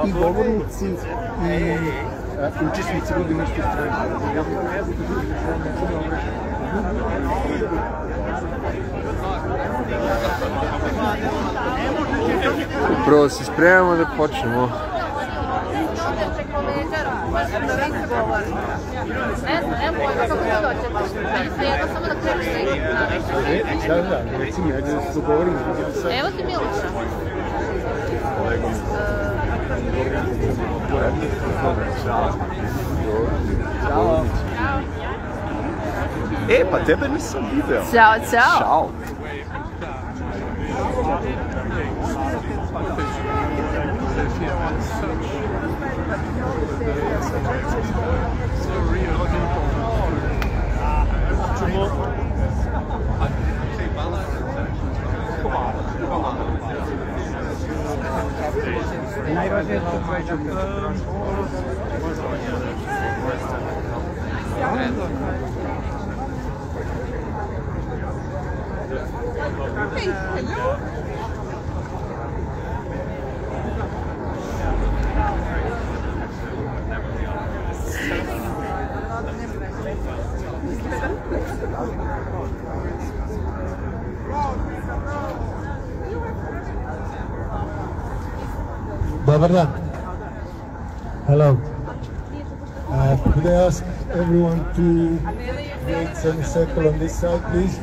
I govornici i učesnici budu nešto strane. Upravo se spremamo da počnemo. Da, recimo, ja da se dogovorim. Evo ti Miloša. Ćao. E, pa tebe nisam video. Ćao, ćao. Ćao. Dobar dan. Hello. Could I ask everyone to make some circle on this side, please?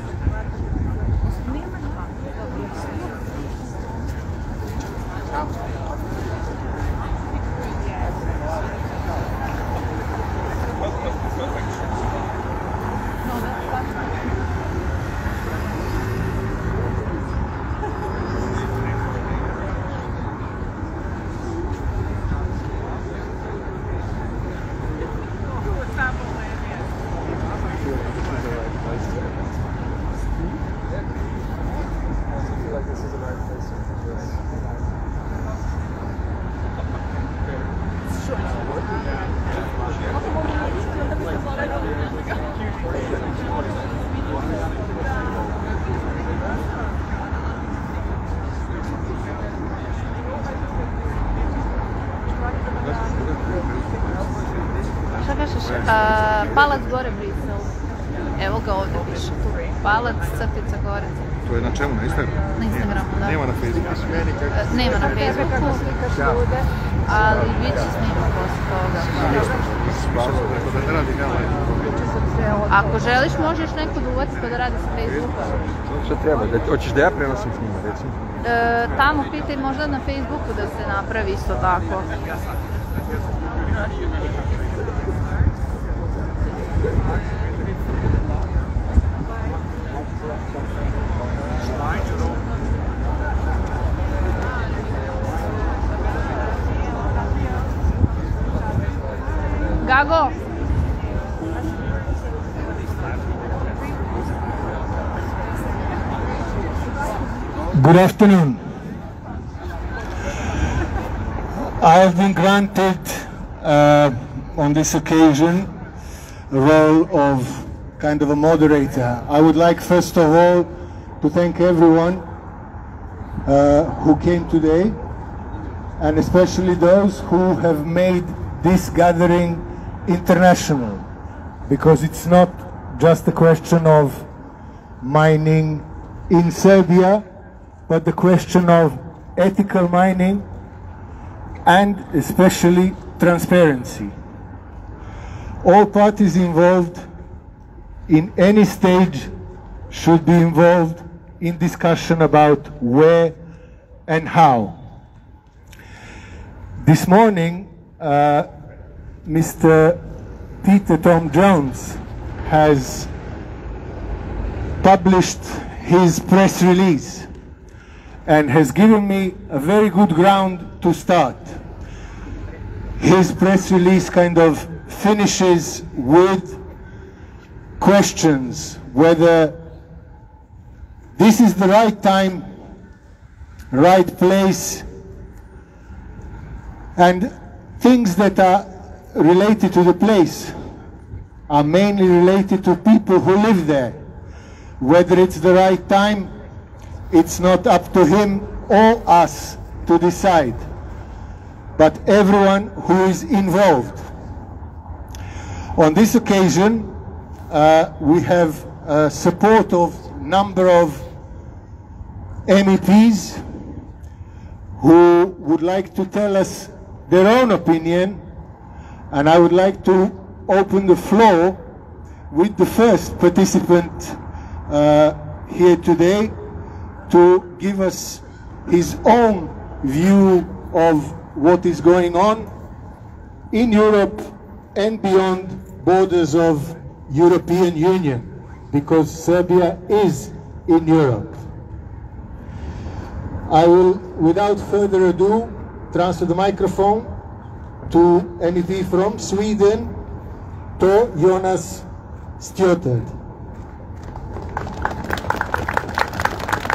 Palac gore Briselu. Evo ga ovdje piše. Palac, crtica gore. To je na čemu? Na Instagramu? Na Instagramu, da. Nema na Facebooku? Nema na Facebooku, ali bit će snimak posle toga. Ako želiš, možeš neko da uvaci pa da radi sa Facebooka. Šta treba? Hoćeš da ja prenosim s njima, recimo? Tamo pitaj možda na Facebooku da se napravi isto tako. Gago! Good afternoon. I have been granted on this occasion a role of kind of a moderator. I would like first of all to thank everyone who came today, and especially those who have made this gathering international, because it's not just a question of mining in Serbia, but the question of ethical mining and especially transparency. All parties involved in any stage should be involved in discussion about where and how. This morning, Mr. Peter Tom Jones has published his press release and has given me a very good ground to start. His press release kind of finishes with questions whether this is the right time, right place, and things that are related to the place are mainly related to people who live there. Whether it's the right time, it's not up to him or us to decide, but everyone who is involved. On this occasion, we have support of a number of MEPs who would like to tell us their own opinion, and I would like to open the floor with the first participant here today to give us his own view of what is going on in Europe and beyond borders of European Union, because Serbia is in Europe. I will, without further ado, transfer the microphone to MEP from Sweden, to Jonas Stjoterd.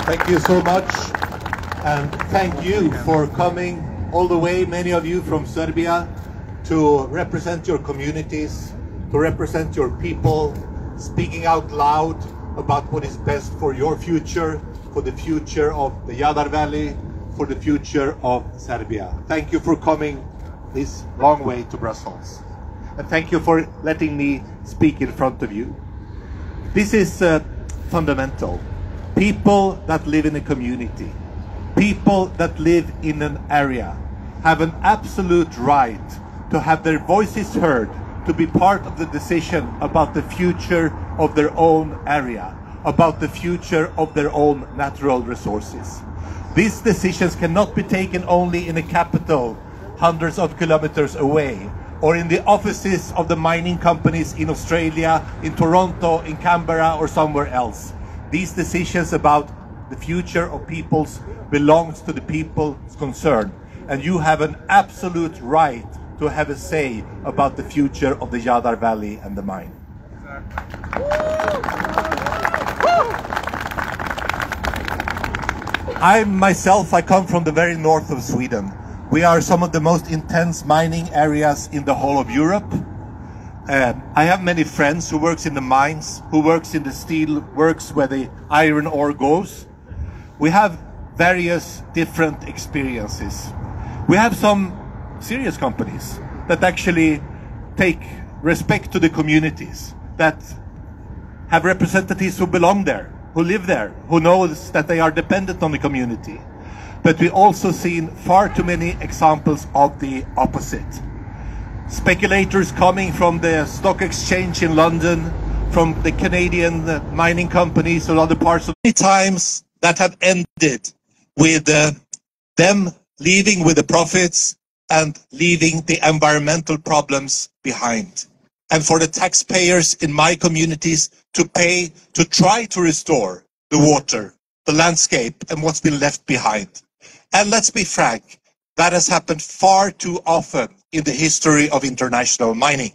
Thank you so much, and thank you for coming all the way, many of you from Serbia, to represent your communities, to represent your people, speaking out loud about what is best for your future, for the future of the Jadar Valley, for the future of Serbia. Thank you for coming this long way to Brussels. And thank you for letting me speak in front of you. This is fundamental. People that live in a community, people that live in an area, have an absolute right to have their voices heard, to be part of the decision about the future of their own area, about the future of their own natural resources. These decisions cannot be taken only in a capital, hundreds of kilometers away, or in the offices of the mining companies in Australia, in Toronto, in Canberra, or somewhere else. These decisions about the future of peoples belongs to the people concerned, and you have an absolute right to have a say about the future of the Jadar Valley and the mine. I come from the very north of Sweden. We are some of the most intense mining areas in the whole of Europe. I have many friends who works in the mines, who works in the steel works where the iron ore goes. We have various different experiences. We have some serious companies that actually take respect to the communities, that have representatives who belong there, who live there, who knows that they are dependent on the community. But we also seen far too many examples of the opposite. Speculators coming from the stock exchange in London, from the Canadian mining companies or other parts of many times that have ended with them leaving with the profits and leaving the environmental problems behind. And for the taxpayers in my communities to pay to try to restore the water, the landscape, and what's been left behind. And let's be frank, that has happened far too often in the history of international mining.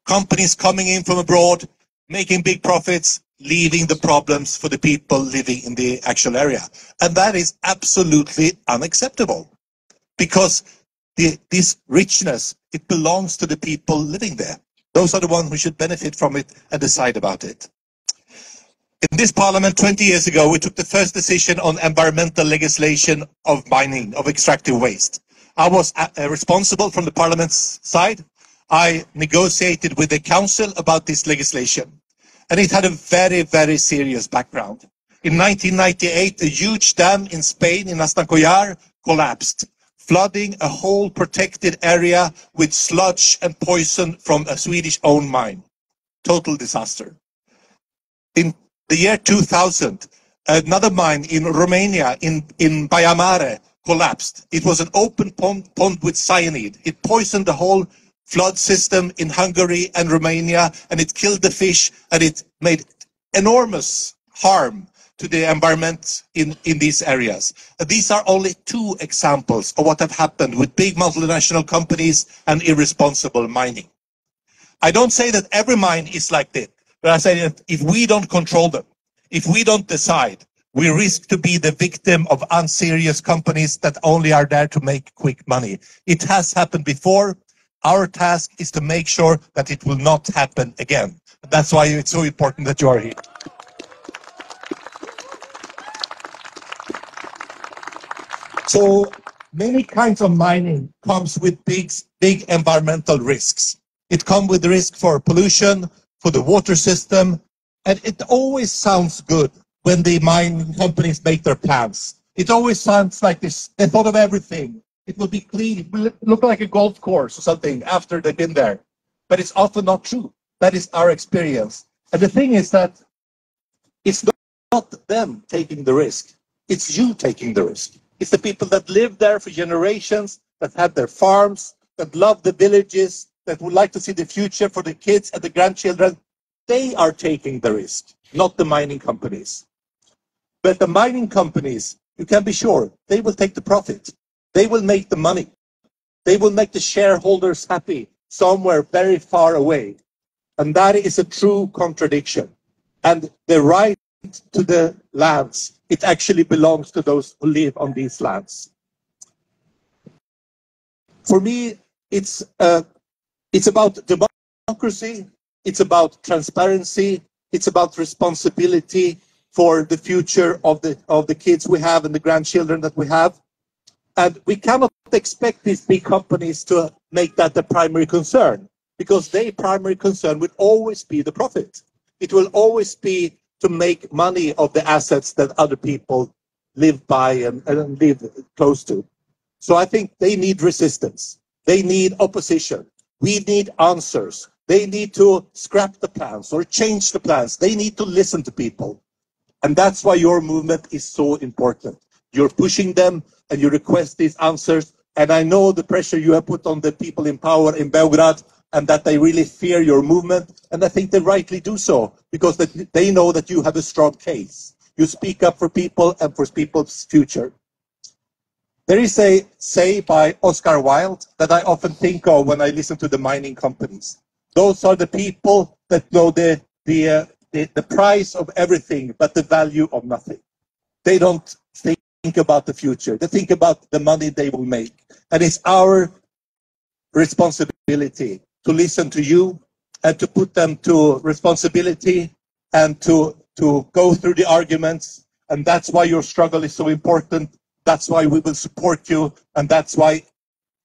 Companies coming in from abroad, making big profits, leaving the problems for the people living in the actual area. And that is absolutely unacceptable, because this richness, it belongs to the people living there. Those are the ones who should benefit from it and decide about it. In this parliament 20 years ago, we took the first decision on environmental legislation of mining, of extractive waste. I was responsible from the parliament's side. I negotiated with the council about this legislation, and it had a very, very serious background. In 1998, a huge dam in Spain, in Astancollar, collapsed, flooding a whole protected area with sludge and poison from a Swedish-owned mine. Total disaster. In the year 2000, another mine in Romania, in Baia Mare, collapsed. It was an open pond with cyanide. It poisoned the whole flood system in Hungary and Romania, and it killed the fish, and it made enormous harm to the environment in these areas. These are only two examples of what have happened with big multinational companies and irresponsible mining. I don't say that every mine is like this, but I say that if we don't control them, if we don't decide, We risk to be the victim of unserious companies that only are there to make quick money. It has happened before. Our task is to make sure that it will not happen again. That's why it's so important that you are here. So many kinds of mining comes with big environmental risks. It comes with the risk for pollution, for the water system, and it always sounds good when the mining companies make their plans. It always sounds like this, they thought of everything. It will be clean, it will look like a golf course or something after they've been there. But it's often not true. That is our experience. And the thing is that it's not them taking the risk. It's you taking the risk. It's the people that live there for generations, that have their farms, that love the villages, that would like to see the future for the kids and the grandchildren. They are taking the risk, not the mining companies. But the mining companies, you can be sure, they will take the profit. They will make the money. They will make the shareholders happy somewhere very far away. And that is a true contradiction. And the right to the lands, it actually belongs to those who live on these lands. For me, it's about democracy, it's about transparency, it's about responsibility for the future of the kids we have and the grandchildren that we have. And we cannot expect these big companies to make that the primary concern, because their primary concern will always be the profit. It will always be to make money of the assets that other people live by and live close to. So I think they need resistance. They need opposition. We need answers. They need to scrap the plans or change the plans. They need to listen to people. And that's why your movement is so important. You're pushing them and you request these answers. And I know the pressure you have put on the people in power in Belgrade, and that they really fear your movement. And I think they rightly do so, because they know that you have a strong case. You speak up for people and for people's future. There is a say by Oscar Wilde that I often think of when I listen to the mining companies. Those are the people that know the price of everything, but the value of nothing. They don't think about the future. They think about the money they will make. And it's our responsibility to listen to you and to put them to responsibility and to go through the arguments. And that's why your struggle is so important. That's why we will support you. And that's why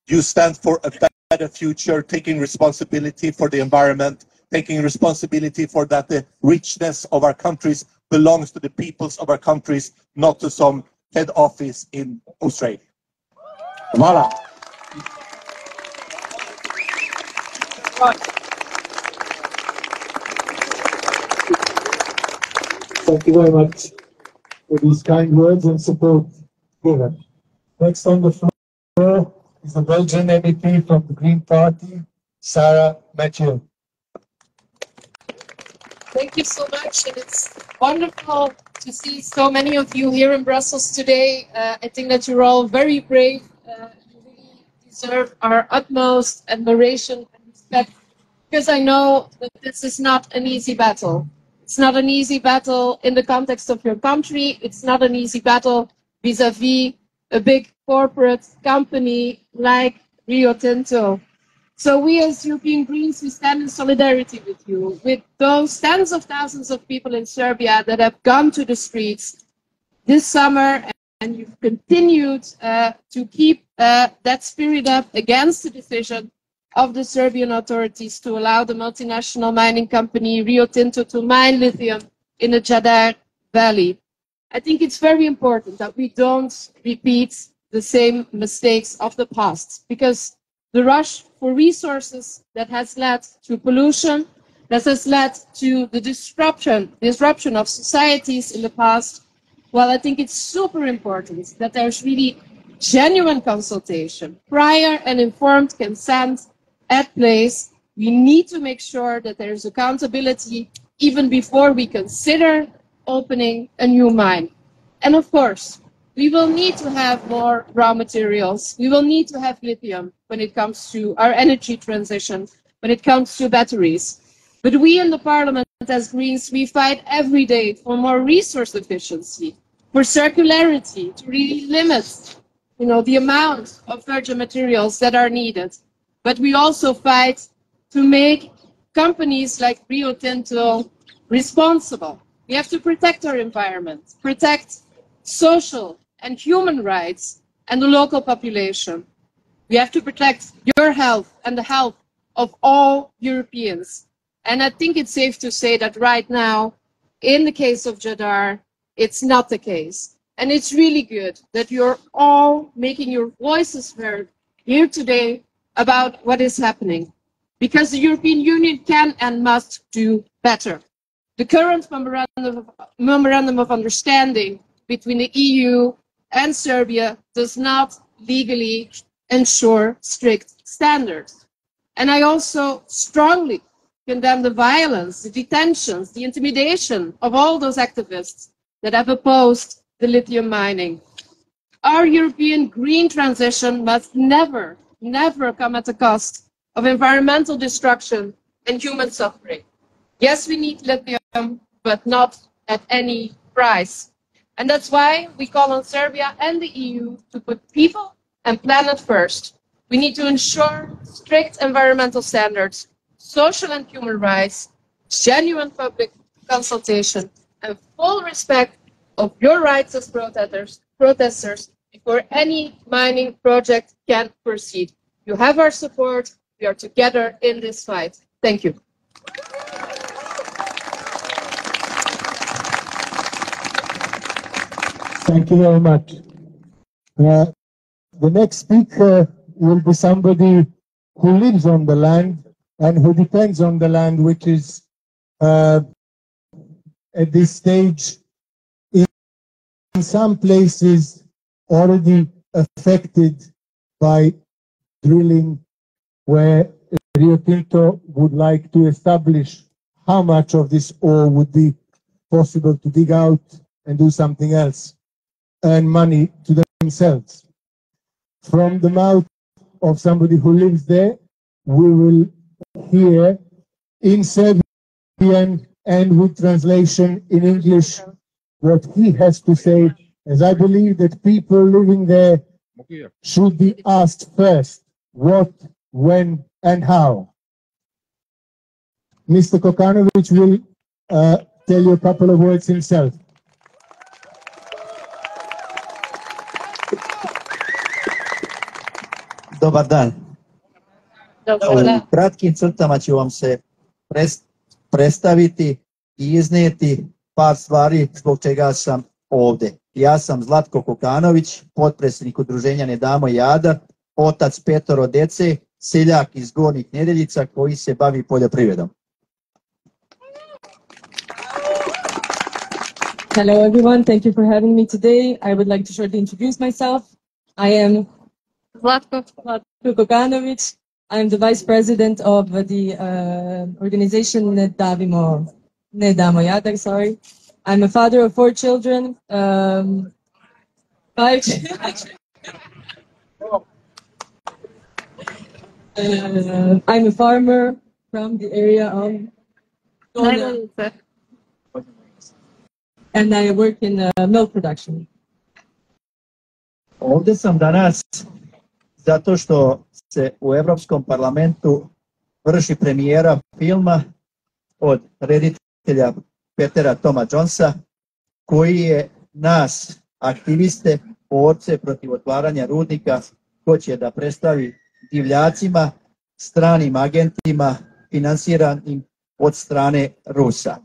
you stand for a better future, taking responsibility for the environment, taking responsibility for that the richness of our countries belongs to the peoples of our countries, not to some head office in Australia. Hvala. Thank you very much for these kind words and support given. Next on the floor is the Belgian MEP from the Green Party, Sarah Mathieu. Thank you so much, and it's wonderful to see so many of you here in Brussels today. I think that you're all very brave. You really deserve our utmost admiration and respect, because I know that this is not an easy battle. It's not an easy battle in the context of your country. It's not an easy battle vis-a-vis a big corporate company like Rio Tinto. So we as European Greens, we stand in solidarity with you, with those tens of thousands of people in Serbia that have gone to the streets this summer, and you've continued to keep that spirit up against the decision of the Serbian authorities to allow the multinational mining company Rio Tinto to mine lithium in the Jadar Valley. I think it's very important that we don't repeat the same mistakes of the past, because the rush for resources that has led to pollution, that has led to the disruption of societies in the past, well, I think it's super important that there's really genuine consultation, prior and informed consent at place. We need to make sure that there's accountability even before we consider opening a new mine. And of course, we will need to have more raw materials. We will need to have lithium when it comes to our energy transition, when it comes to batteries. But we in the Parliament, as Greens, we fight every day for more resource efficiency, for circularity, to really limit, the amount of virgin materials that are needed. But we also fight to make companies like Rio Tinto responsible. We have to protect our environment, protect social and human rights and the local population. We have to protect your health and the health of all Europeans. And I think it's safe to say that right now, in the case of Jadar, it's not the case. And it's really good that you're all making your voices heard here today about what is happening. Because the European Union can and must do better. The current memorandum of understanding between the EU and Serbia does not legally ensure strict standards. And I also strongly condemn the violence, the detentions, the intimidation of all those activists that have opposed the lithium mining. Our European green transition must never, never come at the cost of environmental destruction and human suffering. Yes, we need lithium, but not at any price. And that's why we call on Serbia and the EU to put people and planet first. We need to ensure strict environmental standards, social and human rights, genuine public consultation, and full respect of your rights as protesters before any mining project can proceed. You have our support. We are together in this fight. Thank you. Thank you very much. The next speaker will be somebody who lives on the land and who depends on the land, which is at this stage in some places already affected by drilling, where Rio Tinto would like to establish how much of this ore would be possible to dig out and do something else, earn money to themselves. From the mouth of somebody who lives there, we will hear in Serbian and with translation in English what he has to say, as I believe that people living there should be asked first what, when, and how. Mr. Kokanović will tell you a couple of words himself. Dobar dan. U kratkim crtama ću vam se predstaviti i izneti par stvari zbog čega sam ovdje. Ja sam Zlatko Kokanović, potpredsjednik udruženja Ne damo Jadar, otac 5 dece, seljak iz Gornjih Nedeljica koji se bavi poljoprivredom. Hello everyone, thank you for having me today. I would like to shortly introduce myself. I am Zlatko Kokanović. I am the vice president of the organization Ne damo Jadar, sorry. I'm a father of 4 children, 5 I'm a farmer from the area of and I work in milk production. Ovdje sam danas zato što se u Evropskom parlamentu vrši premijera filma od reditelja Petera Toma Jonesa, koji je nas, aktiviste, borce protiv otvaranja rudnika, hoće da predstavi divljacima, stranim agentima, finansiranim od strane Rusa.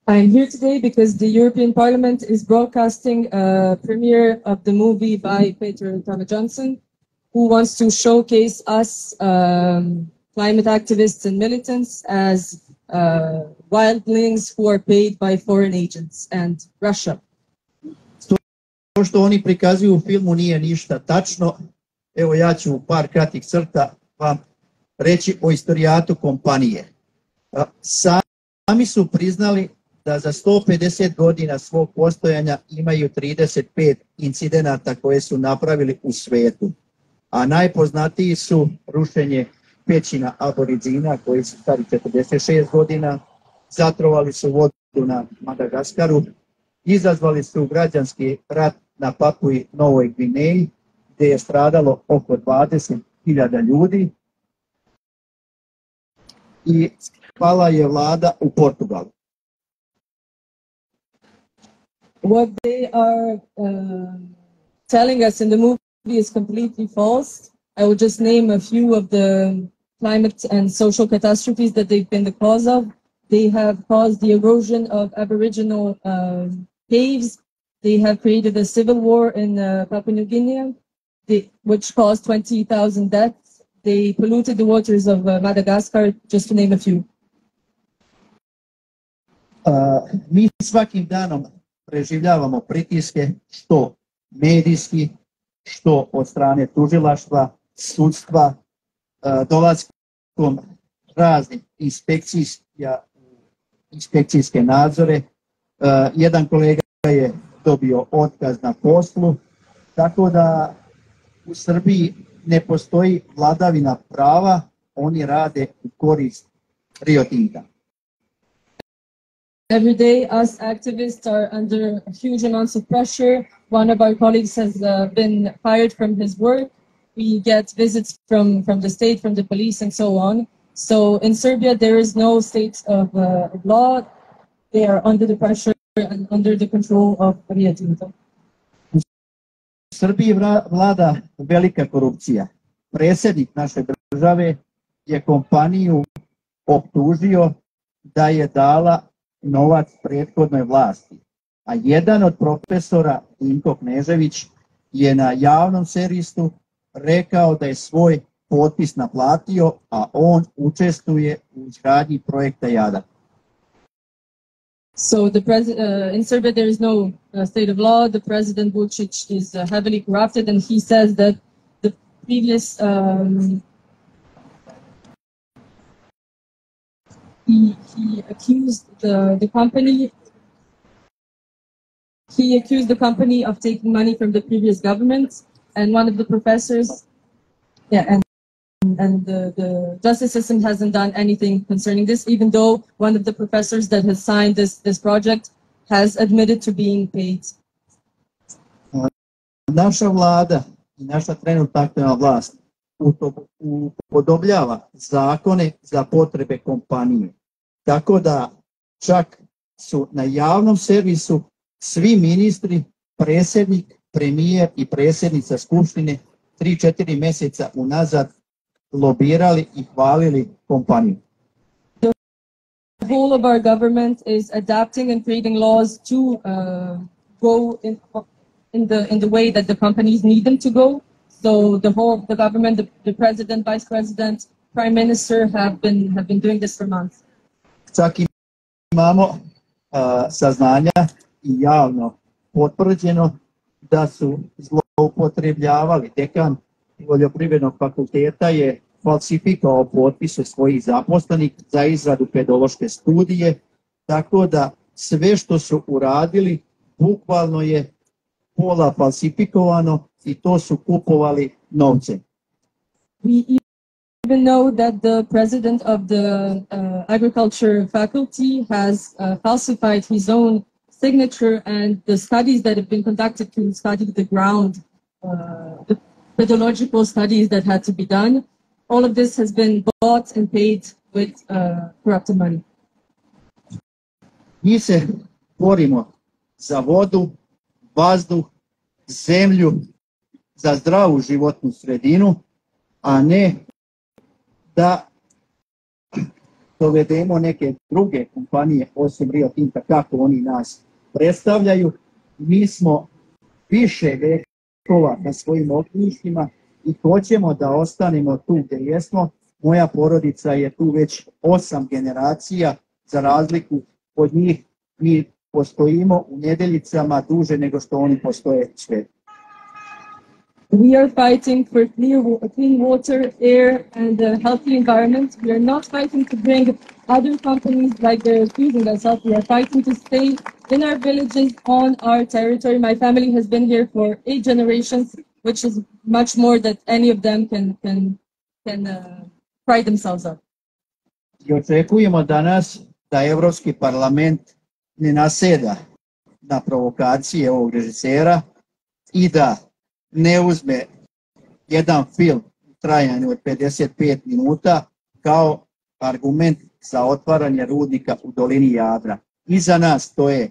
I'm here today because the European Parliament is broadcasting a premiere of the movie by Peter Thomas Johnson, who wants to showcase us climate activists and militants as wildlings who are paid by foreign agents and Russia. To što oni prikazuju u filmu nije ništa tačno. Evo ja ću u par kratkih crta vam reći o istorijatu kompanije. Sami su priznali da za 150 godina svog postojanja imaju 35 incidenata koje su napravili u svetu. A najpoznatiji su rušenje pećina aboriđina koji su stari 46 godina, zatrovali su vodu na Madagaskaru izazvali su građanski rat na Papui Novoj Gvineji, gdje je stradalo oko 20.000 ljudi i pala je vlada u Portugalu. What they are telling us in the movie is completely false. I will just name a few of the climate and social catastrophes that they've been the cause of. They have caused the erosion of Aboriginal caves. They have created a civil war in Papua New Guinea, which caused 20,000 deaths. They polluted the waters of Madagascar, just to name a few. Mi svakim danom preživljavamo pritiske, što medijski, što od strane tužilaštva, sudstva, dolaskom raznih inspekcijske nadzore. Jedan kolega je dobio otkaz na poslu, tako da u Srbiji ne postoji vladavina prava, oni rade u korist Rio Tinta. Every day, us activists are under huge amounts of pressure. One of our colleagues has been fired from his work. We get visits from the state, from the police, and so on. So in Serbia, there is no state of law. They are under the pressure and under the control of Rio Tinto. U Srbiji vlada velika korupcija. Predsjednik naše države je kompaniju optužio da je dala novac prethodnoj vlasti, a jedan od profesora, Dinko Knežević, je na javnom servisu rekao da je svoj potpis naplatio, a on učestvuje u izgradnji projekta Jadar. So in Serbia there is no state of law. The president Vučić is heavily corrupted, and he says that the previous he accused the company. He accused the company of taking money from the previous government, and one of the professors, and the justice system hasn't done anything concerning this, even though one of the professors that has signed this project has admitted to being paid. Naša vlada i naša trenutna vlast upodobljava zakone za potrebe kompanije. Tako da čak su na javnom servisu svi ministri, predsjednik, premijer i predsjednica Skupštine 3-4 mjeseca unazad lobirali i hvalili kompaniju. The whole of our government is adapting and creating laws to go in the way that the companies need them to go. So the whole of the government, the president, vice president, prime minister have been doing this for months. Čak imamo saznanja i javno potvrđeno da su zloupotrebljavali. Dekan Poljoprivrednog fakulteta je falsifikovao potpise svojih zaposlenih za izradu pedološke studije, tako da sve što su uradili bukvalno je pola falsifikovano i to su kupovali novce. We even know that the president of the agriculture faculty has falsified his own signature, and the studies that have been conducted to study the ground, the pedological studies that had to be done, all of this has been bought and paid with corrupted money. Mi se borimo za vodu, vazduh, zemlju, za zdravu životnu sredinu, a ne da dovedemo neke druge kompanije osim Rio Tinta kako oni nas predstavljaju. Mi smo više vekova na svojim ognjištima i hoćemo da ostanemo tu gdje jesmo. Moja porodica je tu već 8 generacija, za razliku od njih mi postojimo u Nedeljicama duže nego što oni postoje sve. We are fighting for clean water, air, and a healthy environment. We are not fighting to bring other companies like they're accusing us of. We are fighting to stay in our villages, on our territory. My family has been here for 8 generations, which is much more that any of them can pride themselves on. I očekujemo danas da Evropski parlament ne naseda na provokacije ovog režisera i da ne uzme jedan film u trajanju od 55 minuta kao argument za otvaranje rudnika u dolini Jadra. Iza nas to je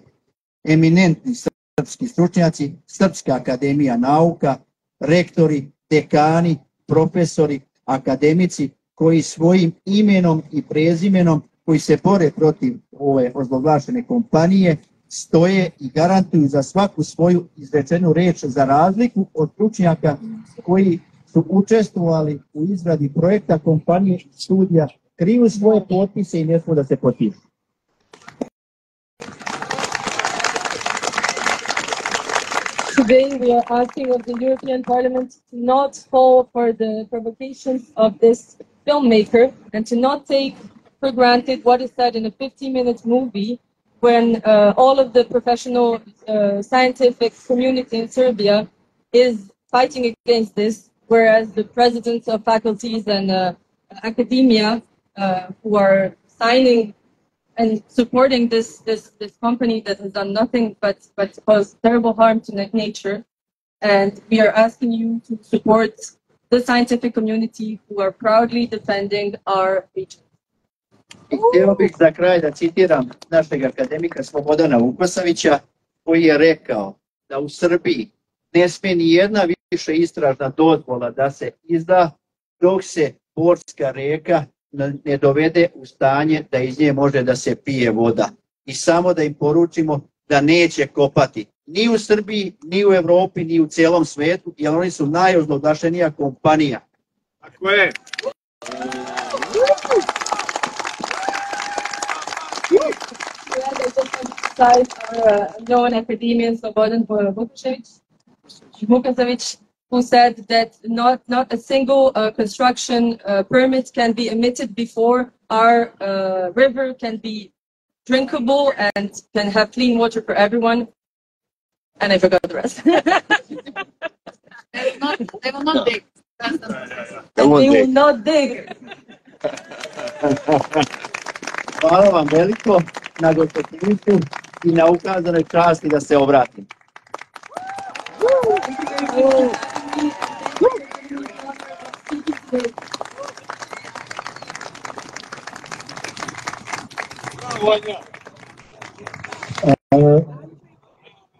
eminentni srpski stručnjaci, Srpska akademija nauka, rektori, dekani, profesori, akademici koji svojim imenom i prezimenom koji se bore protiv ove ozloglašene kompanije stoje i garantuju za svaku svoju izrečenu reč, za razliku od stručnjaka koji su učestvovali u izradi projekta kompanije i studija, kriju svoje potpise i ne smiju da se potpišu. Today we are asking of the European Parliament to not fall for the provocations of this filmmaker and to not take for granted what is said in a 15-minute movie when all of the professional scientific community in Serbia is fighting against this, whereas the presidents of faculties and academia who are signing and supporting this company that has done nothing but cause terrible harm to nature. And we are asking you to support the scientific community who are proudly defending our region. Htio bih za kraj da citiram našeg akademika Slobodana Vukosavića, koji je rekao da u Srbiji ne smije ni jedna više istražna dozvola da se izda dok se Borska reka ne dovede u stanje da iz nje može da se pije voda. I samo da im poručimo da neće kopati ni u Srbiji, ni u Evropi, ni u cijelom svetu, jer oni su najozloglašenija kompanija. Tako je. Our known academian Slobodan Vukosavić, who said that not a single construction permit can be emitted before our river can be drinkable and can have clean water for everyone. And I forgot the rest. They will not dig. They will not dig. Hvala vam veliko na gostoprimstvu i na ukazanoj časti da se obratim.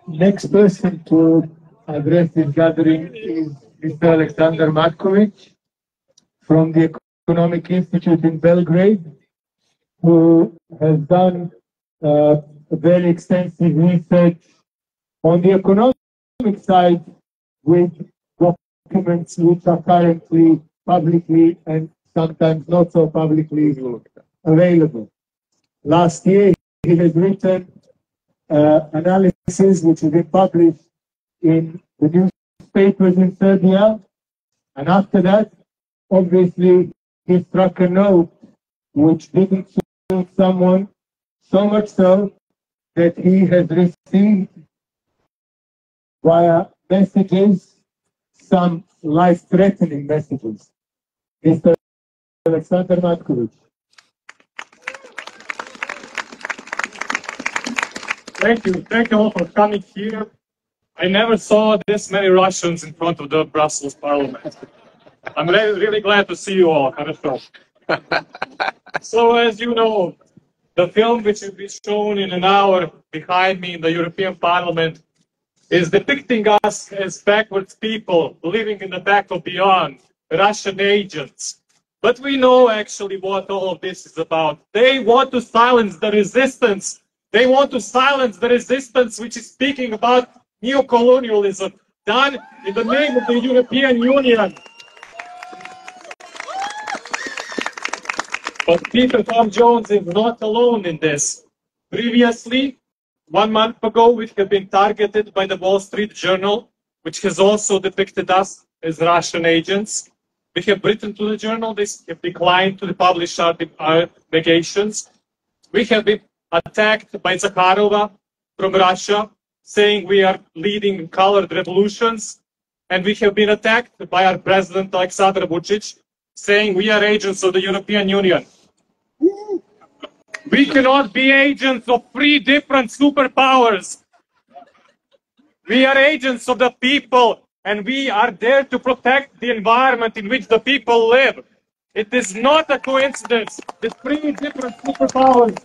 Next person to address this gathering is Mr. Aleksandar Matković from the Economic Institute in Belgrade, who has done very extensive research on the economic side with documents which are currently publicly and sometimes not so publicly available. Last year, he has written analysis which has been published in the newspapers in Serbia, and after that, obviously, he struck a note which didn't suit someone, so much so that he has received via messages some life-threatening messages. Mr. Aleksandar Matković. Thank you all for coming here. I never saw this many Russians in front of the Brussels Parliament. I'm really glad to see you all. So as you know, the film which will be shown in an hour behind me in the European Parliament is depicting us as backwards people living in the back of beyond, Russian agents. But we know actually what all of this is about. They want to silence the resistance. They want to silence the resistance which is speaking about neocolonialism done in the name of the European Union. But Peter Tom Jones is not alone in this. Previously, 1 month ago, we have been targeted by the Wall Street Journal, which has also depicted us as Russian agents. We have written to the journal, they have declined to publish our negations. We have been attacked by Zakharova from Russia, saying we are leading colored revolutions. And we have been attacked by our president, Aleksandar Vučić, saying we are agents of the European Union. We cannot be agents of three different superpowers. We are agents of the people, and we are there to protect the environment in which the people live. It is not a coincidence that three different superpowers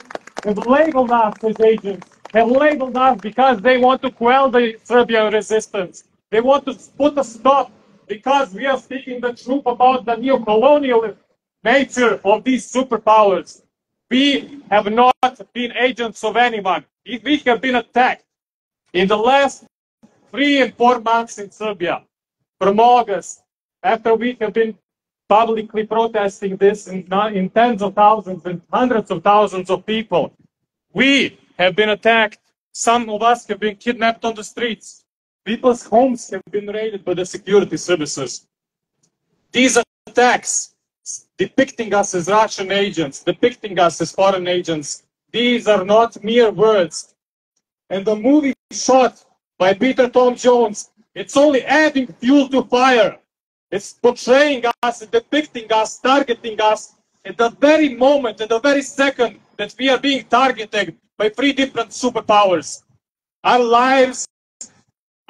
have labeled us as agents, have labeled us because they want to quell the Serbian resistance. They want to put a stop because we are speaking the truth about the neo-colonial nature of these superpowers. We have not been agents of anyone. We have been attacked in the last 3 and 4 months in Serbia, from August, after we have been publicly protesting this in tens of thousands and hundreds of thousands of people. We have been attacked. Some of us have been kidnapped on the streets. People's homes have been raided by the security services. These attacks, depicting us as Russian agents, depicting us as foreign agents, these are not mere words. And the movie shot by Peter Tom Jones, it's only adding fuel to fire. It's portraying us, depicting us, targeting us at the very moment, at the very second that we are being targeted by 3 different superpowers. Our lives,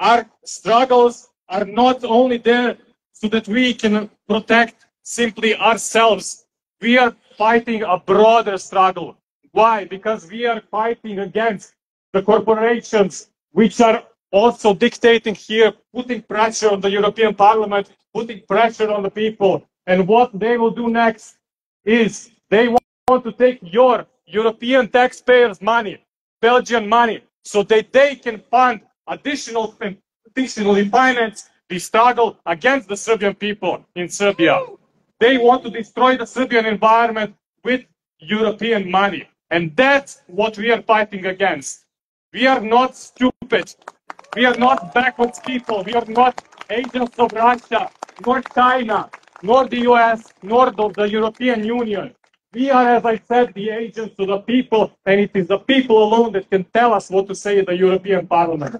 our struggles are not only there so that we can protect simply ourselves. We are fighting a broader struggle. Why? Because we are fighting against the corporations which are also dictating here, putting pressure on the European Parliament, putting pressure on the people. And what they will do next is they want to take your European taxpayers' money, Belgian money, so that they can fund additionally finance the struggle against the Serbian people in Serbia. They want to destroy the Serbian environment with European money. And that's what we are fighting against. We are not stupid. We are not backwards people. We are not agents of Russia, nor China, nor the US, nor the European Union. We are, as I said, the agents of the people, and it is the people alone that can tell us what to say in the European Parliament.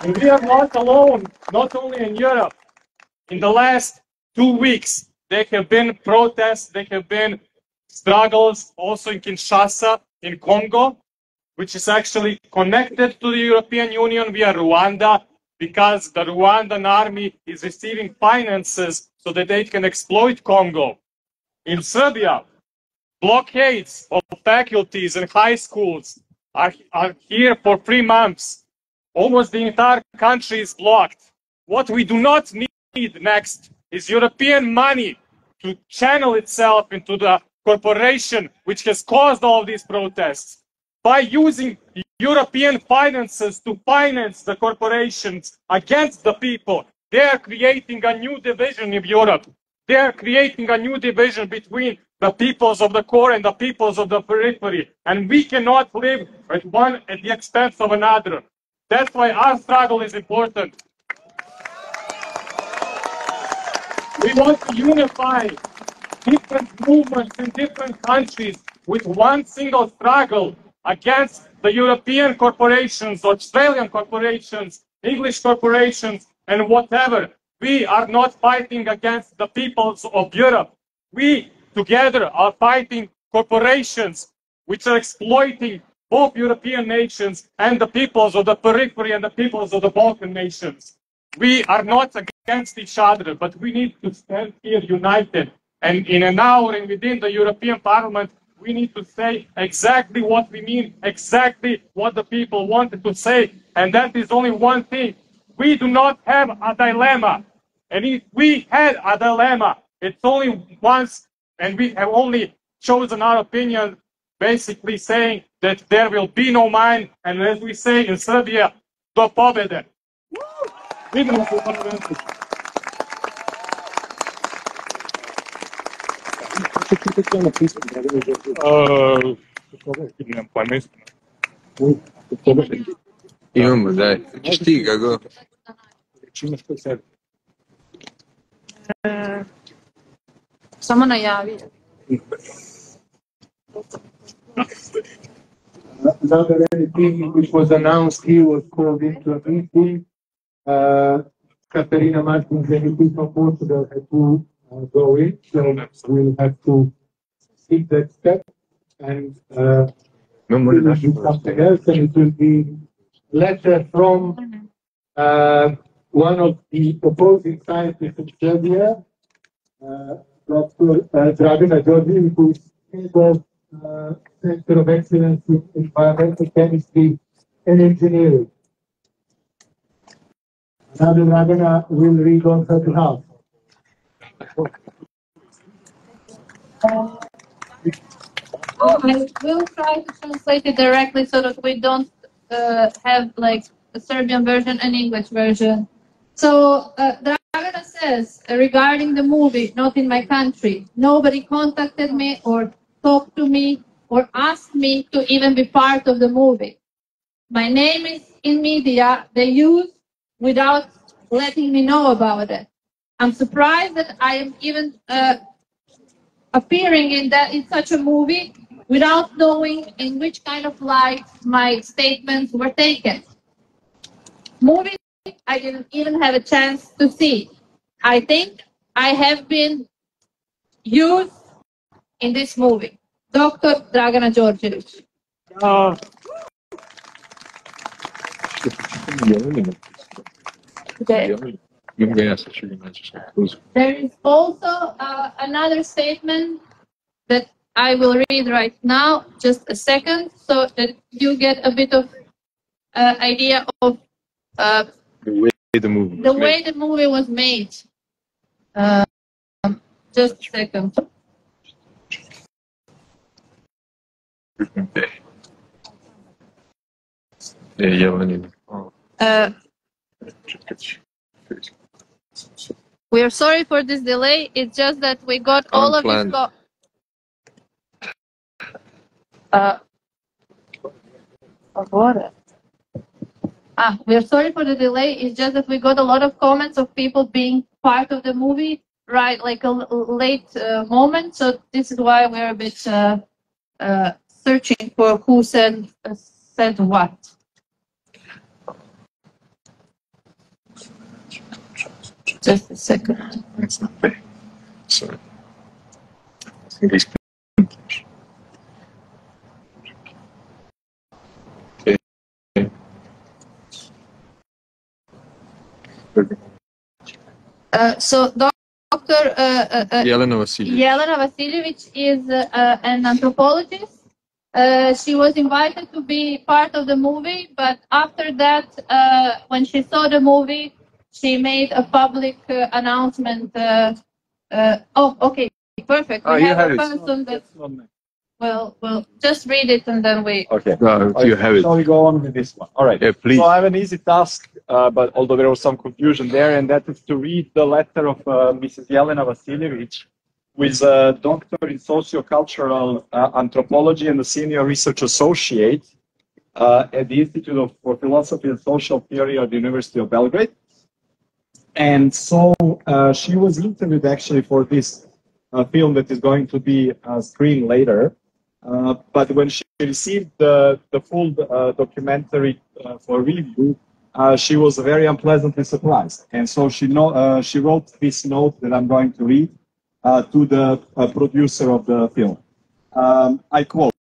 And we are not alone, not only in Europe. In the last 2 weeks, there have been protests, there have been struggles also in Kinshasa, in Congo, which is actually connected to the European Union via Rwanda, because the Rwandan army is receiving finances so that they can exploit Congo. In Serbia, blockades of faculties and high schools are here for 3 months. Almost the entire country is blocked. What we do not need next is European money to channel itself into the corporation which has caused all these protests. By using European finances to finance the corporations against the people, they are creating a new division in Europe. They are creating a new division between the peoples of the core and the peoples of the periphery. And we cannot live with one at the expense of another. That's why our struggle is important. We want to unify different movements in different countries with one single struggle against the European corporations, Australian corporations, English corporations, and whatever. We are not fighting against the peoples of Europe. We together are fighting corporations which are exploiting both European nations and the peoples of the periphery and the peoples of the Balkan nations. We are not against each other, but we need to stand here united. And in an hour and within the European Parliament, we need to say exactly what we mean, exactly what the people wanted to say. And that is only one thing. We do not have a dilemma. And if we had a dilemma, it's only once, and we have only chosen our opinion, basically saying that there will be no mine, and as we say in Serbia, do pobede. Vidimo se u parlamentu. Nemam pojma istina. Imamo, daj. Ćeš ti kako? Imaš kod sebe. Samo najavi. Another anything which was announced here was called into a meeting. Katarina Martins, MEP from Portugal, had to going, so we'll have to skip that step and we'll do something else, and it will be letter from one of the opposing scientists in Serbia, Dr. Dragana Đorđević, who is head of Center of Excellence in Environmental Chemistry and Engineering. Another Dragana will read on her behalf. I will try to translate it directly so that we don't have like a Serbian version and English version. So Dragana says regarding the movie, not in my country, nobody contacted me or talked to me or asked me to even be part of the movie. My name is in media, they use without letting me know about it. I'm surprised that I am even appearing in such a movie without knowing in which kind of light my statements were taken. Movie I didn't even have a chance to see. I think I have been used in this movie. Dr. Dragana Đorđević. Okay. There is also another statement that I will read right now, just a second, so that you get a bit of idea of the way the movie was made. Just a second. We are sorry for this delay. It's just that we got all of this. We are sorry for the delay. It's just that we got a lot of comments of people being part of the movie, right? Like a late moment. So this is why we're a bit searching for who said what. Just a second. It's not big. Sorry. So Dr. Jelena Vasiljević is an anthropologist. She was invited to be part of the movie, but after that, when she saw the movie, she made a public announcement. Okay, perfect. We have a person that. Well, just read it and then we. Okay. You have it. Shall we go on with this one? All right. Yeah, please. So I have an easy task, but although there was some confusion there, and that is to read the letter of Mrs. Jelena Vasiljević, who is a doctor in sociocultural anthropology and a senior research associate at the Institute for Philosophy and Social Theory at the University of Belgrade. And so she was interviewed actually for this film that is going to be screened later. But when she received the full documentary for review, she was very unpleasantly surprised. And so she wrote this note that I'm going to read to the producer of the film. I quote,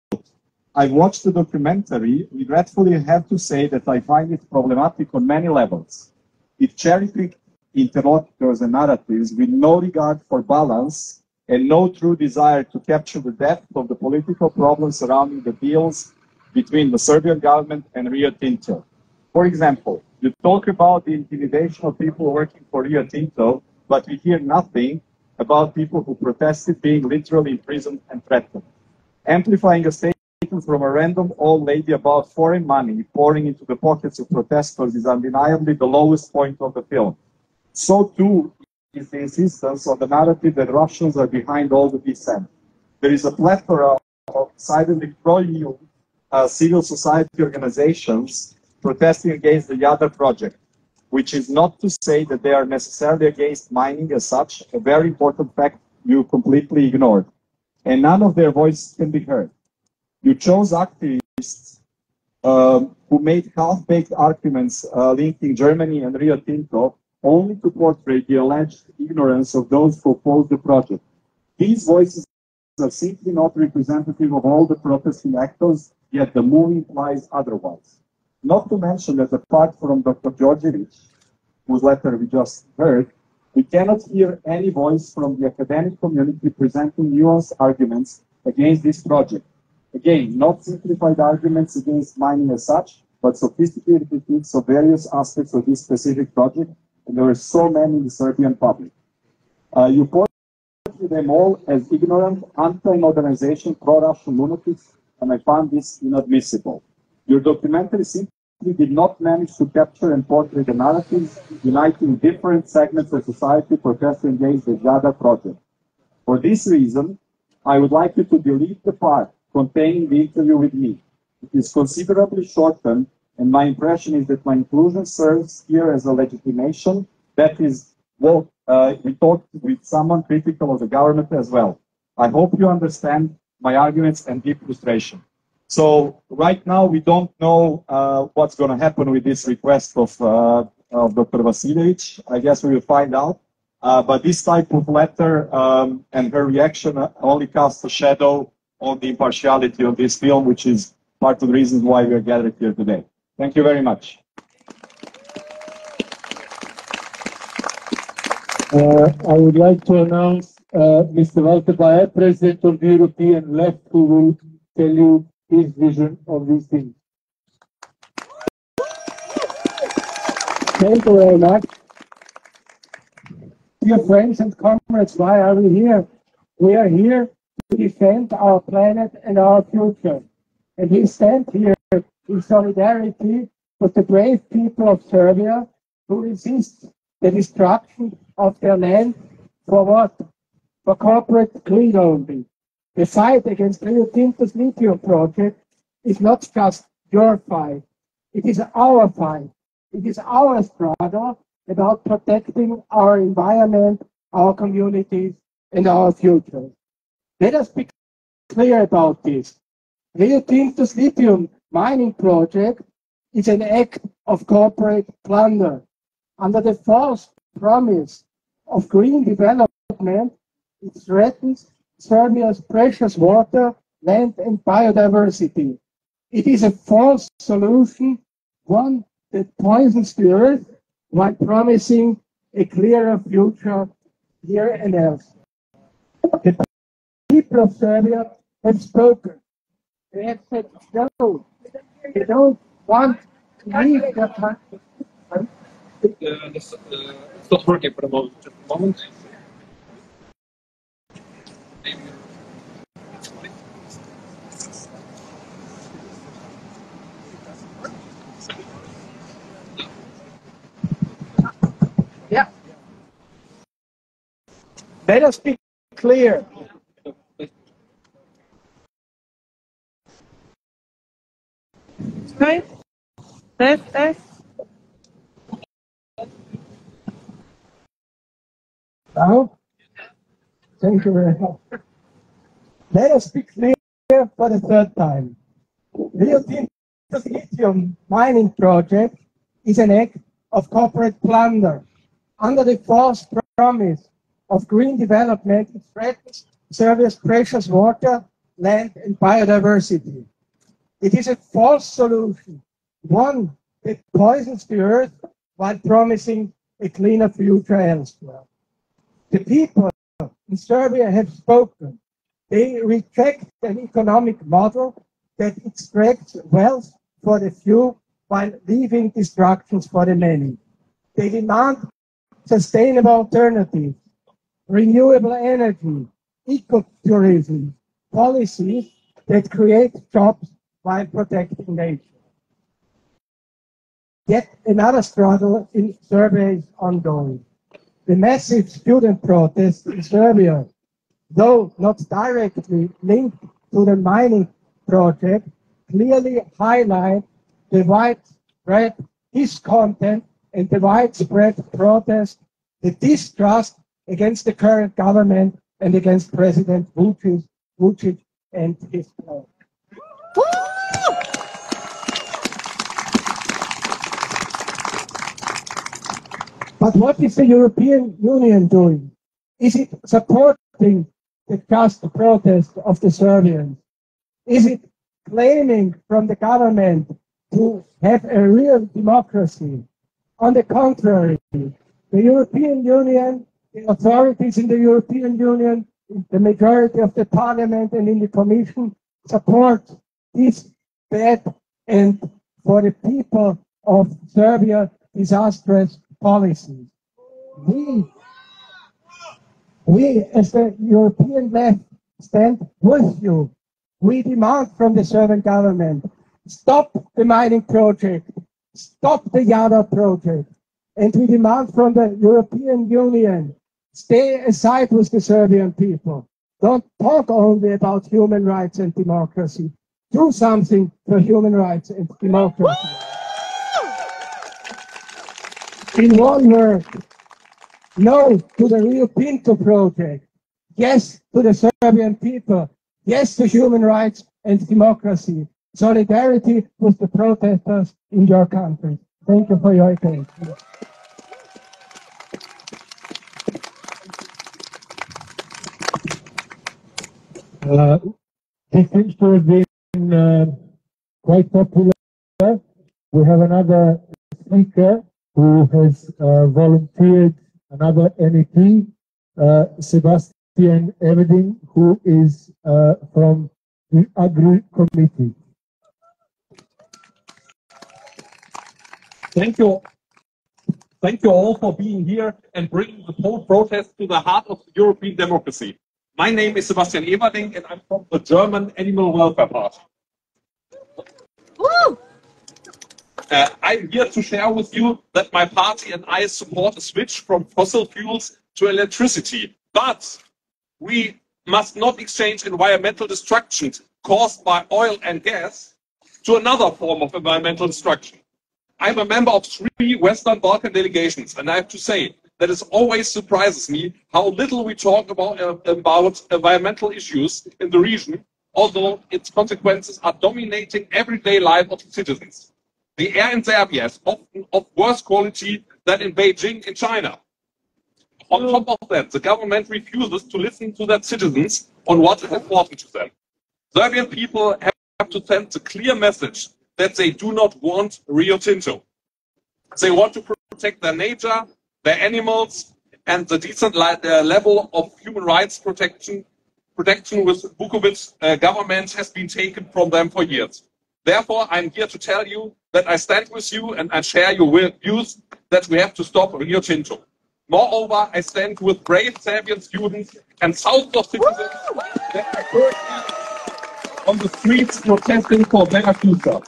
"I watched the documentary. Regretfully, have to say that I find it problematic on many levels. It cherry-picked interlocutors and narratives with no regard for balance and no true desire to capture the depth of the political problems surrounding the deals between the Serbian government and Rio Tinto. For example, you talk about the intimidation of people working for Rio Tinto, but we hear nothing about people who protested being literally imprisoned and threatened. Amplifying a statement from a random old lady about foreign money pouring into the pockets of protesters is undeniably the lowest point of the film. So too is the insistence on the narrative that Russians are behind all the dissent. There is a plethora of decidedly pro-EU civil society organizations protesting against the Jadar project, which is not to say that they are necessarily against mining as such, a very important fact you completely ignored. And none of their voices can be heard. You chose activists who made half-baked arguments linking Germany and Rio Tinto only to portray the alleged ignorance of those who oppose the project. These voices are simply not representative of all the protesting actors, yet the movie implies otherwise. Not to mention that apart from Dr. Đorđević, whose letter we just heard, we cannot hear any voice from the academic community presenting nuanced arguments against this project. Again, not simplified arguments against mining as such, but sophisticated critiques of various aspects of this specific project, and there are so many in the Serbian public. You portray them all as ignorant, anti-modernization, pro-Russian lunatics, and I found this inadmissible. Your documentary simply did not manage to capture and portray the narratives uniting different segments of society protesting against the Jadar project. For this reason, I would like you to delete the part containing the interview with me. It is considerably shortened, and my impression is that my inclusion serves here as a legitimation. That is, well, we talked with someone critical of the government as well. I hope you understand my arguments and deep frustration. So right now we don't know what's going to happen with this request of Dr. Vasiljević. I guess we will find out. But this type of letter and her reaction only casts a shadow on the impartiality of this film, which is part of the reasons why we are gathered here today. Thank you very much. I would like to announce Mr. Walter Bayer, President of the European Left, who will tell you his vision of these things. Thank you very much. Dear friends and comrades, why are we here? We are here to defend our planet and our future. And we stand here in solidarity with the brave people of Serbia who resist the destruction of their land for what? For corporate greed only. The fight against Rio Tinto's lithium project is not just your fight. It is our fight. It is our struggle about protecting our environment, our communities, and our future. Let us be clear about this. Rio Tinto's lithium mining project is an act of corporate plunder. Under the false promise of green development, it threatens Serbia's precious water, land, and biodiversity. It is a false solution, one that poisons the earth while promising a clearer future here and elsewhere. The people of Serbia have spoken. They have said no. They don't want to leave their country. It's not working for the moment. Yeah. Let us be clear. Right? Test. Now, thank you very much. Let us be clear for the third time. Rio Tinto's lithium mining project is an act of corporate plunder. Under the false promise of green development, it threatens Serbia's precious water, land, and biodiversity. It is a false solution, one that poisons the earth while promising a cleaner future elsewhere. The people in Serbia have spoken. They reject an economic model that extracts wealth for the few while leaving destructions for the many. They demand sustainable alternatives, renewable energy, ecotourism, policies that create jobs while protecting nature. Yet another struggle in Serbia is ongoing. The massive student protests in Serbia, though not directly linked to the mining project, clearly highlight the widespread discontent and the widespread protest, the distrust against the current government and against President Vučić and his plan. But what is the European Union doing? Is it supporting the just protest of the Serbians? Is it claiming from the government to have a real democracy? On the contrary, the European Union, the authorities in the European Union, the majority of the parliament and in the commission support this bad and for the people of Serbia disastrous policies. We as the European left stand with you. We demand from the Serbian government, stop the mining project, stop the Jadar project, and we demand from the European Union, stay aside with the Serbian people. Don't talk only about human rights and democracy. Do something for human rights and democracy. In one word, no to the Rio Pinto project. Yes to the Serbian people. Yes to human rights and democracy. Solidarity with the protesters in your country. Thank you for your attention. This seems to have been quite popular. We have another speaker who has volunteered, another MEP, Sebastian Everding, who is from the Agri Committee. Thank you. Thank you all for being here and bringing the whole protest to the heart of European democracy. My name is Sebastian Everding and I'm from the German Animal Welfare Party. I'm here to share with you that my party and I support a switch from fossil fuels to electricity. But we must not exchange environmental destruction caused by oil and gas to another form of environmental destruction. I'm a member of 3 Western Balkan delegations, and I have to say that it always surprises me how little we talk about environmental issues in the region, although its consequences are dominating everyday life of the citizens. The air in Serbia is often of worse quality than in Beijing in China. On top of that, the government refuses to listen to their citizens on what is important to them. Serbian people have to send a clear message that they do not want Rio Tinto. They want to protect their nature, their animals, and the decent level of human rights protection with Vukovic's government has been taken from them for years. Therefore, I'm here to tell you that I stand with you and I share your views that we have to stop Rio Tinto. Moreover, I stand with brave Serbian students and thousands of citizens that are currently on the streets protesting for better future.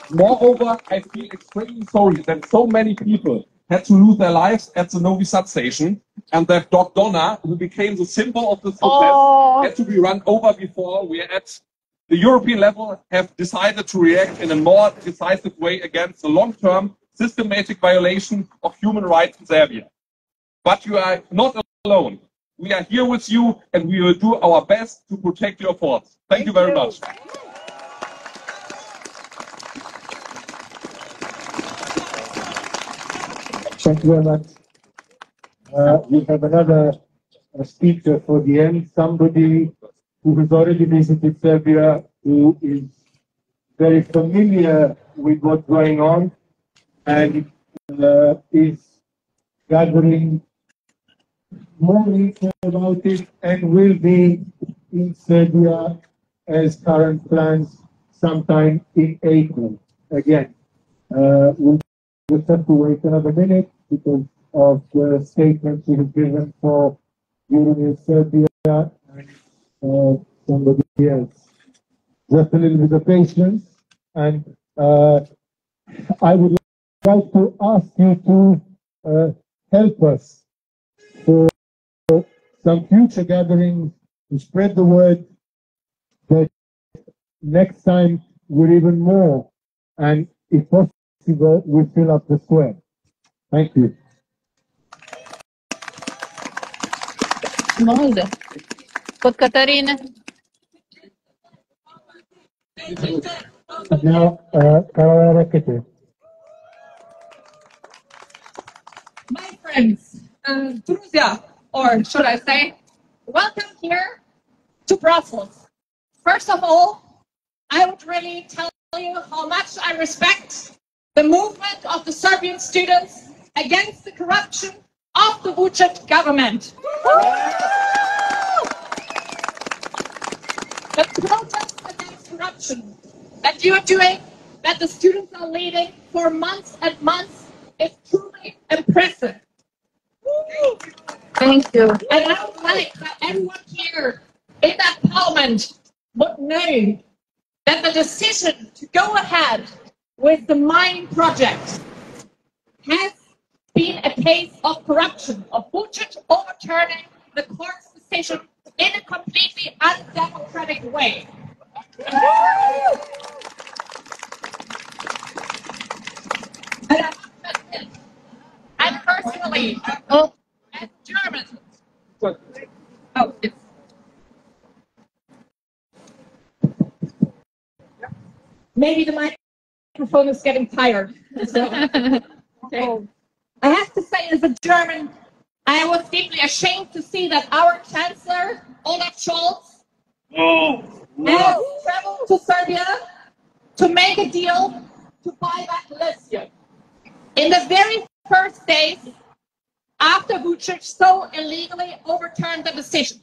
Moreover, I feel extremely sorry that so many people had to lose their lives at the Novi Sad station and that dog Donna, who became the symbol of this protest, had to be run over before we at the European level have decided to react in a more decisive way against the long-term systematic violation of human rights in Serbia. But you are not alone. We are here with you and we will do our best to protect your thoughts. Thank you very much. Thank you very much. We have another speaker for the end, somebody who has already visited Serbia, who is very familiar with what's going on and is gathering more info about it and will be in Serbia as current plans sometime in April. Again, we'll just have to wait another minute because of the statements we have given for Union Serbia and somebody else. Just a little bit of patience, and I would like to ask you to help us for some future gatherings to spread the word that next time we're even more, and if possible, we fill up the square. Thank you. Može. Kod Katarine. Now, Carola Rakete. My friend. friends, друзья, or should I say, welcome here to Brussels. First of all, I would really tell you how much I respect the movement of the Serbian students against the corruption of the Vučić government. The protest against corruption that you are doing, that the students are leading for months and months, is truly impressive. Thank you. And I would like that everyone here in that parliament would know that the decision to go ahead with the mining project has been a case of corruption, of Vučić overturning the court's decision in a completely undemocratic way. And I must admit, I personally, as German, maybe the microphone is getting tired. So, okay. I have to say, as a German, I was deeply ashamed to see that our Chancellor, Olaf Scholz, has traveled to Serbia to make a deal to buy back lithium. In the very first days after Vučić so illegally overturned the decision.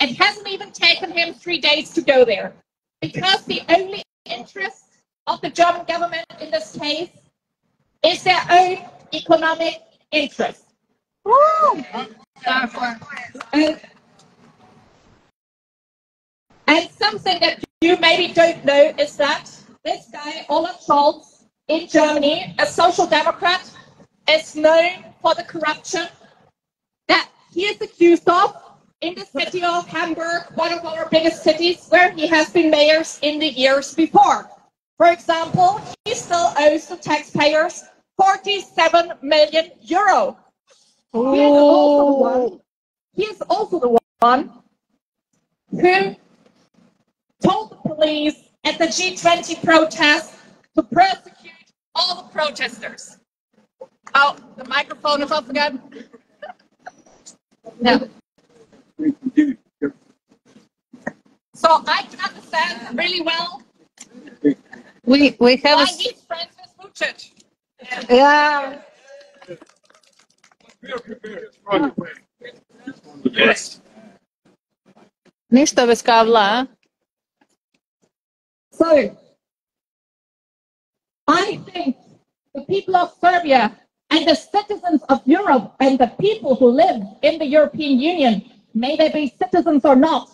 It hasn't even taken him 3 days to go there, because the only interest of the German government in this case is their own economic interest. And something that you maybe don't know is that this guy, Olaf Scholz, in Germany, a social democrat, is known for the corruption that he is accused of in the city of Hamburg, one of our biggest cities, where he has been mayor in the years before. For example, he still owes the taxpayers 47 million euro. He is also the one who told the police at the G20 protest to prosecute all the protesters. Oh, the microphone is off again. No. So I can understand really well We have why he's friends with Vučić. yeah. Yes. Ništa bez kabla, a? So I think the people of Serbia and the citizens of Europe and the people who live in the European Union, may they be citizens or not,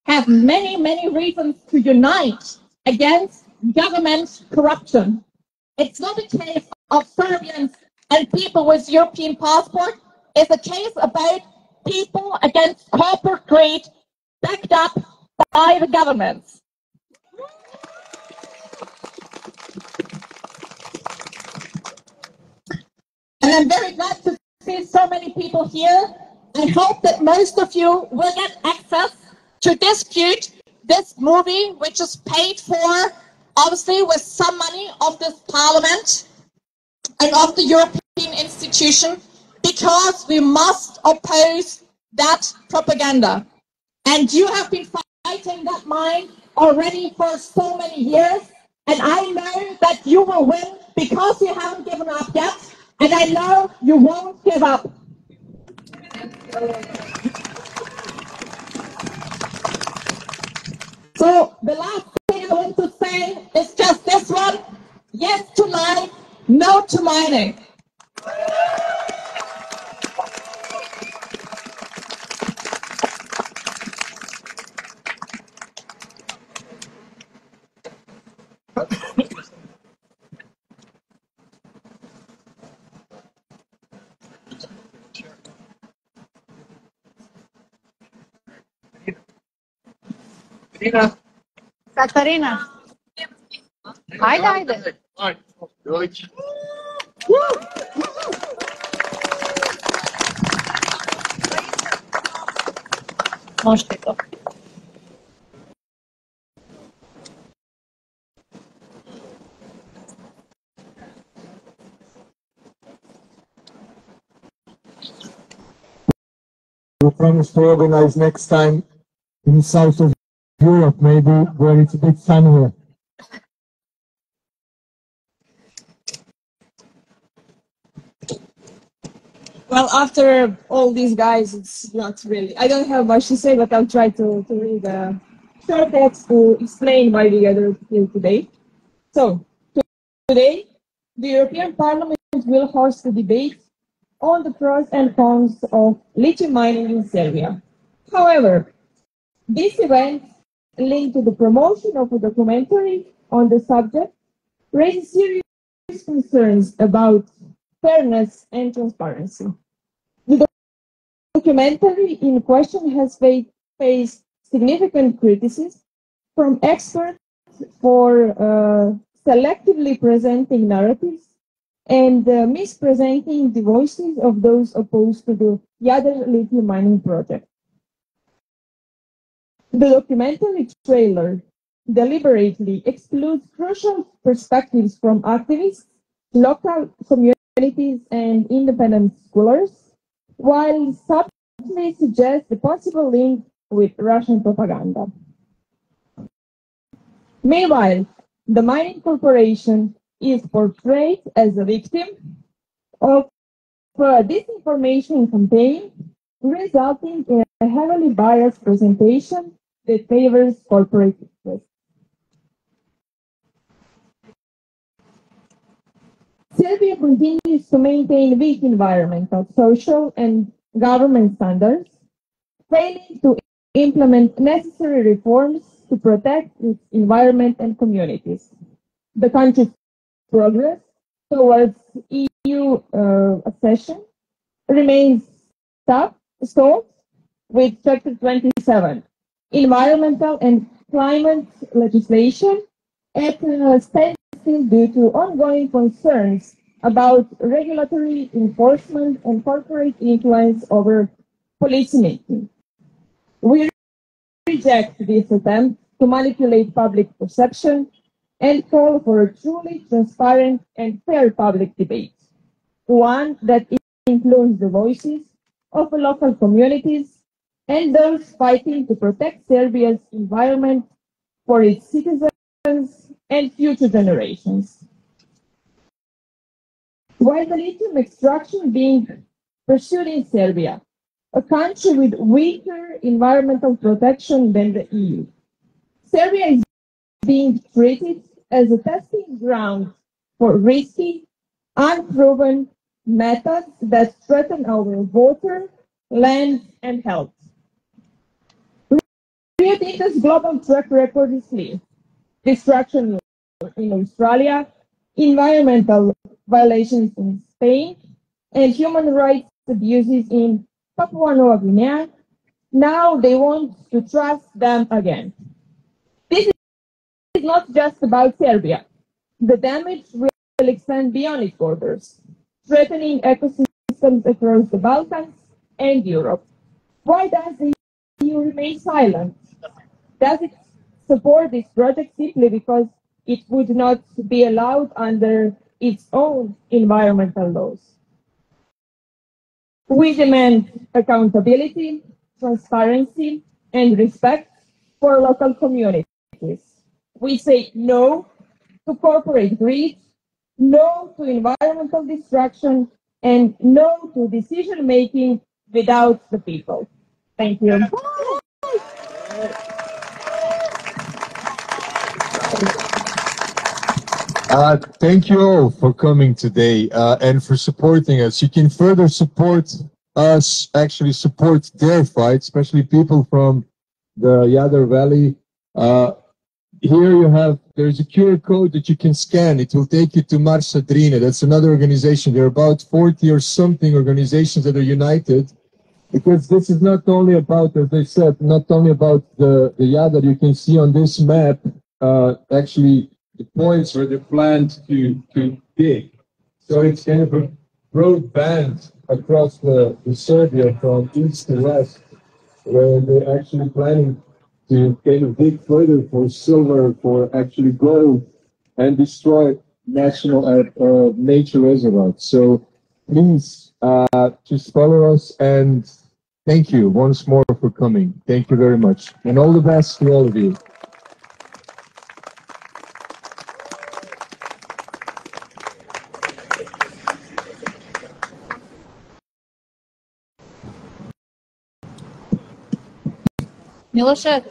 have many, many reasons to unite against government corruption. It's not a case of Serbians and people with European passport. It's a case about people against corporate greed backed up by the governments. And I'm very glad to see so many people here. I hope that most of you will get access to dispute this movie, which is paid for, obviously, with some money of this parliament and of the European institution, because we must oppose that propaganda. And you have been fighting that mine already for so many years, and I know that you will win because you haven't given up yet, and I know you won't give up. So the last thing I want to say is just this one: yes to life, no to mining. Katarina. Ajde, ajde. Možete to. we promise to organize next time in the south of Europe, maybe where it's a bit sunnier. Well, after all these guys, it's not really. I don't have much to say, but I'll try to read a short text to explain why we gathered here today. So, today, the European Parliament will host a debate on the pros and cons of lithium mining in Serbia. However, this event, linked to the promotion of a documentary on the subject, raises serious concerns about fairness and transparency. The documentary in question has faced significant criticism from experts for selectively presenting narratives and mispresenting the voices of those opposed to the Jadar lithium mining project. The documentary trailer deliberately excludes crucial perspectives from activists, local communities, and independent scholars, while subtly suggests the possible link with Russian propaganda. Meanwhile, the mining corporation is portrayed as a victim of a disinformation campaign, resulting in a heavily biased presentation that favors corporate interests. Serbia continues to maintain weak environmental, social, and government standards, failing to implement necessary reforms to protect its environment and communities. The country's progress towards EU accession remains stalled with Chapter 27, environmental and climate legislation, at a standstill due to ongoing concerns about regulatory enforcement and corporate influence over policymaking. We reject this attempt to manipulate public perception and call for a truly transparent and fair public debate, one that includes the voices of the local communities and those fighting to protect Serbia's environment for its citizens and future generations. While the lithium extraction being pursued in Serbia, a country with weaker environmental protection than the EU, Serbia is being treated as a testing ground for risky, unproven methods that threaten our water, land, and health. Rio Tinto's global track record is clear: destruction in Australia, environmental violations in Spain, and human rights abuses in Papua New Guinea. Now they want to trust them again. This is not just about Serbia. The damage will extend beyond its borders, threatening ecosystems across the Balkans and Europe. Why does the EU remain silent? Does it support this project simply because it would not be allowed under its own environmental laws? We demand accountability, transparency, and respect for local communities. We say no to corporate greed, no to environmental destruction, and no to decision-making without the people. Thank you. Thank you all for coming today and for supporting us. You can further support us, actually support their fight, especially people from the Jadar Valley. Here you have, there's a QR code that you can scan. It will take you to Marsa Drine. That's another organization. There are about 40 or something organizations that are united, because this is not only about, as I said, not only about the Jadar. You can see on this map, actually, the points where they're planned to dig. So it's kind of a broad band across the Serbia from east to west, where they're actually planning to kind of dig further for silver, for actually gold, and destroy national nature reservoirs. So please just follow us and Thank you once more for coming. Thank you very much. And all the best to all of you. Miloše,